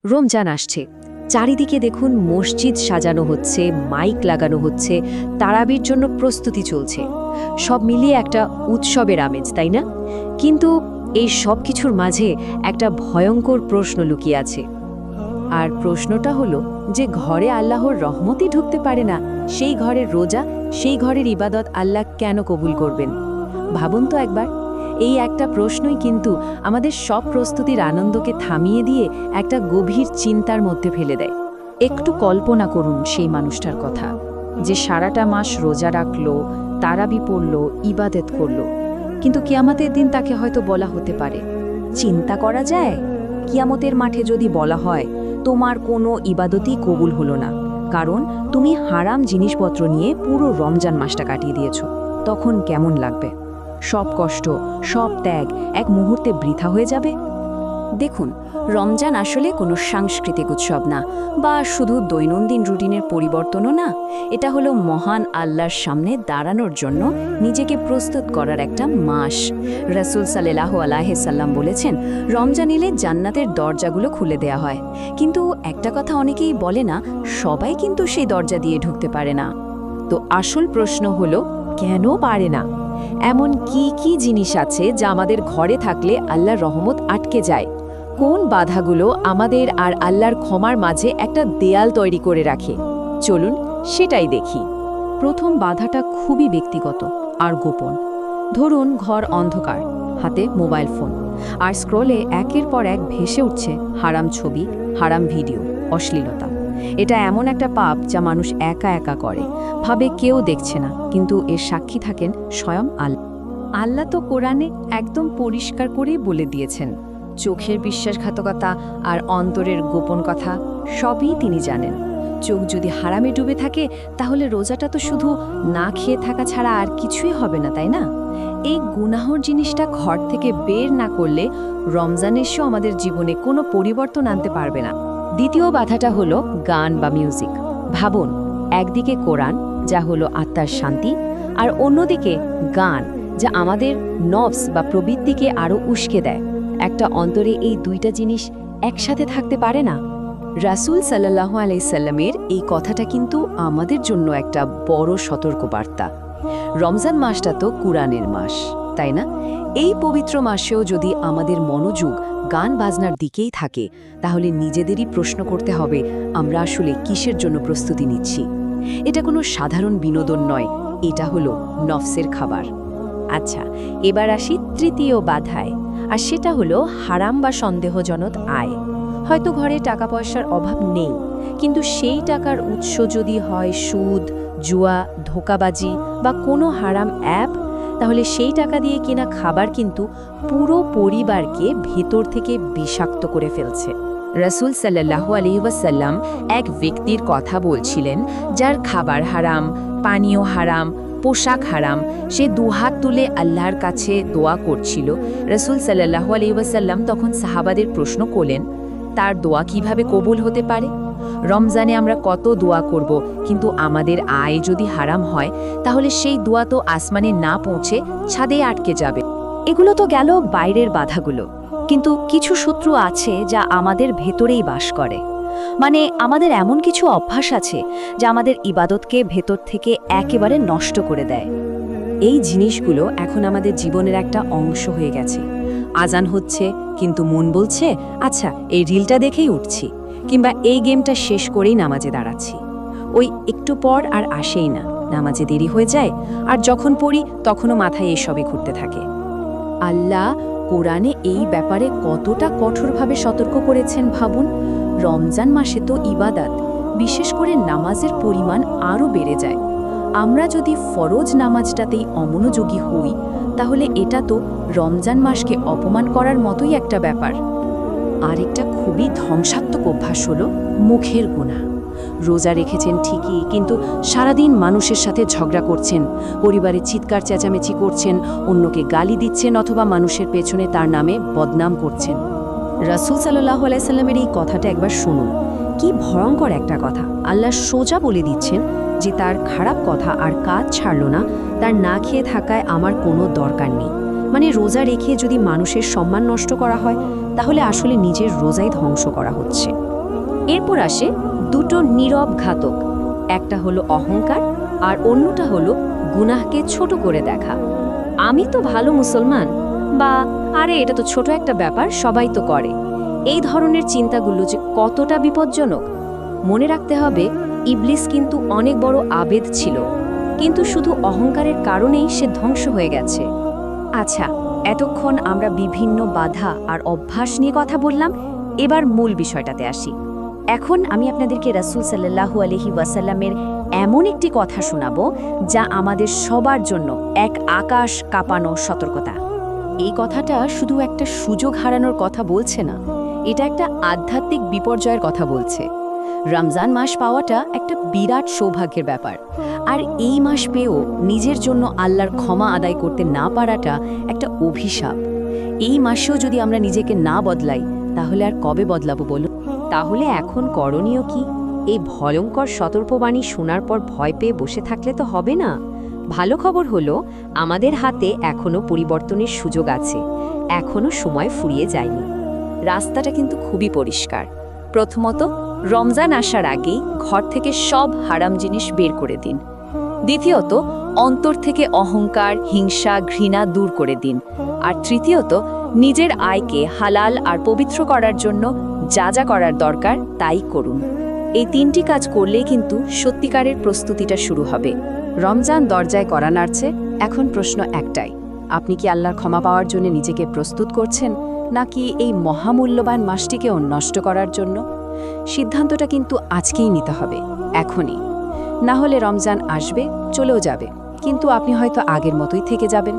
রমজান আসছে, চারিদিকে দেখুন মসজিদ সাজানো হচ্ছে, মাইক লাগানো হচ্ছে, তারাবির জন্য প্রস্তুতি চলছে। সব মিলিয়ে একটা উৎসবের আমেজ, তাই না? কিন্তু এই সব কিছুর মাঝে একটা ভয়ঙ্কর প্রশ্ন লুকিয়ে আছে। আর প্রশ্নটা হলো যে ঘরে আল্লাহর রহমতই ঢুকতে পারে না, সেই ঘরের রোজা, সেই ঘরের ইবাদত আল্লাহ কেন কবুল করবেন? ভাবুন তো একবার। এই একটা প্রশ্নই কিন্তু আমাদের সব প্রস্তুতির আনন্দকে থামিয়ে দিয়ে একটা গভীর চিন্তার মধ্যে ফেলে দেয়। একটু কল্পনা করুন সেই মানুষটার কথা, যে সারাটা মাস রোজা রাখলো, তারাবি পড়ল, ইবাদত করল, কিন্তু কিয়ামতের দিন তাকে হয়তো বলা হতে পারে, চিন্তা করা যায়, কিয়ামতের মাঠে যদি বলা হয় তোমার কোনো ইবাদতই কবুল হলো না, কারণ তুমি হারাম জিনিসপত্র নিয়ে পুরো রমজান মাসটা কাটিয়ে দিয়েছ, তখন কেমন লাগবে? সব কষ্ট, সব ত্যাগ এক মুহূর্তে বৃথা হয়ে যাবে। দেখুন, রমজান আসলে কোনো সাংস্কৃতিক উৎসব না, বা শুধু দৈনন্দিন রুটিনের পরিবর্তনও না। এটা হলো মহান আল্লাহর সামনে দাঁড়ানোর জন্য নিজেকে প্রস্তুত করার একটা মাস। রাসূল সাল্লাল্লাহু আলাইহি সাল্লাম বলেছেন, রমজান এলে জান্নাতের দরজাগুলো খুলে দেয়া হয়। কিন্তু একটা কথা অনেকেই বলে না, সবাই কিন্তু সেই দরজা দিয়ে ঢুকতে পারে না। তো আসল প্রশ্ন হলো, কেন পারে না? এমন কি কি জিনিস আছে যা আমাদের ঘরে থাকলে আল্লাহর রহমত আটকে যায়? কোন বাধাগুলো আমাদের আর আল্লাহর ক্ষমার মাঝে একটা দেয়াল তৈরি করে রাখে? চলুন সেটাই দেখি। প্রথম বাধাটা খুবই ব্যক্তিগত আর গোপন। ধরুন, ঘর অন্ধকার, হাতে মোবাইল ফোন, আর স্ক্রলে একের পর এক ভেসে উঠছে হারাম ছবি, হারাম ভিডিও, অশ্লীলতা। এটা এমন একটা পাপ যা মানুষ একা একা করে, ভাবে কেউ দেখছে না, কিন্তু এর সাক্ষী থাকেন স্বয়ং আল্লাহ। আল্লাহ তো কোরআনে একদম পরিষ্কার করেই বলে দিয়েছেন, চোখের বিশ্বাসঘাতকতা আর অন্তরের গোপন কথা সবই তিনি জানেন। চোখ যদি হারামে ডুবে থাকে, তাহলে রোজাটা তো শুধু না খেয়ে থাকা ছাড়া আর কিছুই হবে না, তাই না? এই গুনাহর জিনিসটা ঘর থেকে বের না করলে রমজান এসেও আমাদের জীবনে কোনো পরিবর্তন আনতে পারবে না। দ্বিতীয় বাধাটা হলো গান বা মিউজিক। ভাবুন, একদিকে কোরআন, যা হলো আত্মার শান্তি, আর অন্যদিকে গান, যা আমাদের নফস বা প্রবৃত্তিকে আরও উস্কে দেয়। একটা অন্তরে এই দুইটা জিনিস একসাথে থাকতে পারে না। রাসূল সাল্লাল্লাহু আলাইহি সাল্লামের এই কথাটা কিন্তু আমাদের জন্য একটা বড় সতর্কবার্তা। রমজান মাসটা তো কুরআনের মাস, তাই না? এই পবিত্র মাসেও যদি আমাদের মনোযোগ গান বাজনার দিকেই থাকে, তাহলে নিজেদেরই প্রশ্ন করতে হবে, আমরা আসলে কিসের জন্য প্রস্তুতি নিচ্ছি? এটা কোনো সাধারণ বিনোদন নয়, এটা হলো নফসের খাবার। আচ্ছা, এবার আসি তৃতীয় বাধায়, আর সেটা হলো হারাম বা সন্দেহজনক আয়। হয়তো ঘরে টাকা পয়সার অভাব নেই, কিন্তু সেই টাকার উৎস যদি হয় সুদ, জুয়া, ধোঁকাবাজি বা কোনো হারাম অ্যাপ, তাহলে সেই টাকা দিয়ে কেনা খাবার কিন্তু পুরো পরিবারকে ভেতর থেকে বিষাক্ত করে ফেলছে। রাসূল সাল্লাল্লাহু আলাইহি ওয়াসাল্লাম এক ব্যক্তির কথা বলছিলেন, যার খাবার হারাম, পানীয় হারাম, পোশাক হারাম। সে দুহাত তুলে আল্লাহর কাছে দোয়া করছিল। রাসূল সাল্লাল্লাহু আলাইহি ওয়াসাল্লাম তখন সাহাবাদের প্রশ্ন করলেন, তার দোয়া কিভাবে কবুল হতে পারে? রমজানে আমরা কত দোয়া করব, কিন্তু আমাদের আয় যদি হারাম হয়, তাহলে সেই দোয়া তো আসমানে না পৌঁছে ছাদে আটকে যাবে। এগুলো তো গেল বাইরের বাধাগুলো, কিন্তু কিছু শত্রু আছে যা আমাদের ভেতরেই বাস করে। মানে আমাদের এমন কিছু অভ্যাস আছে যা আমাদের ইবাদতকে ভেতর থেকে একেবারে নষ্ট করে দেয়। এই জিনিসগুলো এখন আমাদের জীবনের একটা অংশ হয়ে গেছে। আজান হচ্ছে, কিন্তু মন বলছে, আচ্ছা এই রিলটা দেখেই উঠছি, কিংবা এই গেমটা শেষ করেই নামাজে দাঁড়াচ্ছি। ওই একটু পর আর আসেই না, নামাজে দেরি হয়ে যায়, আর যখন পড়ি তখনও মাথায় এসবই ঘুরতে থাকে। আল্লাহ কোরআনে এই ব্যাপারে কতটা কঠোরভাবে সতর্ক করেছেন ভাবুন। রমজান মাসে তো ইবাদত, বিশেষ করে নামাজের পরিমাণ আরও বেড়ে যায়। আমরা যদি ফরজ নামাজটাতেই অমনোযোগী হই, তাহলে এটা তো রমজান মাসকে অপমান করার মতোই একটা ব্যাপার। আরেকটা খুবই ধ্বংসাত্মক অভ্যাস হলো মুখের গুনাহ। রোজা রেখেছেন ঠিকই, কিন্তু সারাদিন মানুষের সাথে ঝগড়া করছেন, পরিবারে চিৎকার চেঁচামেচি করছেন, অন্যকে গালি দিচ্ছেন, অথবা মানুষের পেছনে তার নামে বদনাম করছেন। রাসূল সাল্লাল্লাহু আলাইহি সাল্লামের এই কথাটা একবার শুনুন, কি ভয়ঙ্কর একটা কথা। আল্লাহ সোজা বলে দিচ্ছেন যে তার খারাপ কথা আর কাজ ছাড়ল না, তার না খেয়ে থাকায় আমার কোনো দরকার নেই। মানে রোজা রেখে যদি মানুষের সম্মান নষ্ট করা হয়, তাহলে আসলে নিজের রোজাই ধ্বংস করা হচ্ছে। এরপর আসে দুটো নীরব ঘাতক, একটা হলো অহংকার আর অন্যটা হলো গুনাহকে ছোট করে দেখা। আমি তো ভালো মুসলমান, বা আরে এটা তো ছোট একটা ব্যাপার, সবাই তো করে। এই ধরনের চিন্তাগুলো যে কতটা বিপজ্জনক। মনে রাখতে হবে, ইবলিস কিন্তু অনেক বড় আবেদ ছিল, কিন্তু শুধু অহংকারের কারণেই সে ধ্বংস হয়ে গেছে। আচ্ছা, এতক্ষণ আমরা বিভিন্ন বাধা আর অভ্যাস নিয়ে কথা বললাম, এবার মূল বিষয়টাতে আসি। এখন আমি আপনাদেরকে রাসূল সাল্লাল্লাহু আলাইহি ওয়াসাল্লামের এমন একটি কথা শোনাবো যা আমাদের সবার জন্য এক আকাশ কাঁপানো সতর্কতা। এই কথাটা শুধু একটা সুযোগ হারানোর কথা বলছে না, এটা একটা আধ্যাত্মিক বিপর্যয়ের কথা বলছে। রমজান মাস পাওয়াটা একটা বিরাট সৌভাগ্যের ব্যাপার, আর এই মাস পেয়েও নিজের জন্য আল্লাহর ক্ষমা আদায় করতে না পারাটা একটা অভিশাপ। এই মাসেও যদি আমরা নিজেকে না বদলাই, তাহলে আর কবে বদলাবো বলুন? তাহলে এখন করণীয় কি? এই ভয়ঙ্কর সতর্কবাণী শোনার পর ভয় পেয়ে বসে থাকলে তো হবে না। ভালো খবর হলো, আমাদের হাতে এখনো পরিবর্তনের সুযোগ আছে, এখনো সময় ফুরিয়ে যায়নি। রাস্তাটা কিন্তু খুবই পরিষ্কার। প্রথমত, রমজান আসার আগেই ঘর থেকে সব হারাম জিনিস বের করে দিন। দ্বিতীয়ত, অন্তর থেকে অহংকার, হিংসা, ঘৃণা দূর করে দিন। আর তৃতীয়ত, নিজের আয়কে হালাল আর পবিত্র করার জন্য যা যা করার দরকার তাই করুন। এই তিনটি কাজ করলেই কিন্তু সত্যিকারের প্রস্তুতিটা শুরু হবে। রমজান দরজায় করা নাড়ছে, এখন প্রশ্ন একটাই, আপনি কি আল্লাহর ক্ষমা পাওয়ার জন্য নিজেকে প্রস্তুত করছেন, নাকি এই মহামূল্যবান মাসটিকেও নষ্ট করার জন্য? সিদ্ধান্তটা কিন্তু আজকেই নিতে হবে, এখনই। না হলে রমজান আসবে, চলেও যাবে, কিন্তু আপনি হয়তো আগের মতোই থেকে যাবেন।